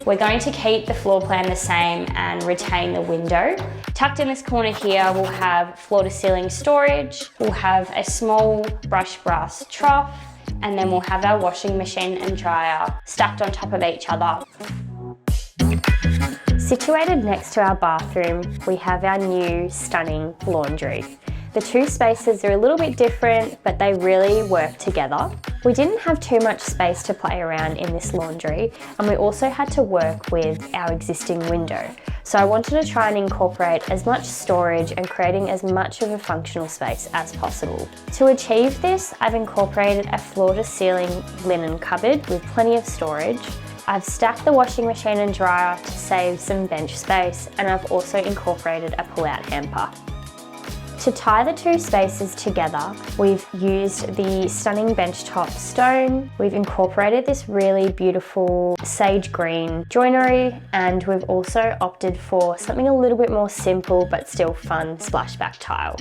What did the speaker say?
We're going to keep the floor plan the same and retain the window. Tucked in this corner here, we'll have floor to ceiling storage, we'll have a small brush brass trough, and then we'll have our washing machine and dryer stacked on top of each other. Situated next to our bathroom, we have our new stunning laundry. The two spaces are a little bit different, but they really work together. We didn't have too much space to play around in this laundry, and we also had to work with our existing window. So I wanted to try and incorporate as much storage and creating as much of a functional space as possible. To achieve this, I've incorporated a floor-to-ceiling linen cupboard with plenty of storage. I've stacked the washing machine and dryer to save some bench space, and I've also incorporated a pull-out hamper. To tie the two spaces together, we've used the stunning Benchtop stone, we've incorporated this really beautiful sage green joinery, and we've also opted for something a little bit more simple but still fun splashback tile.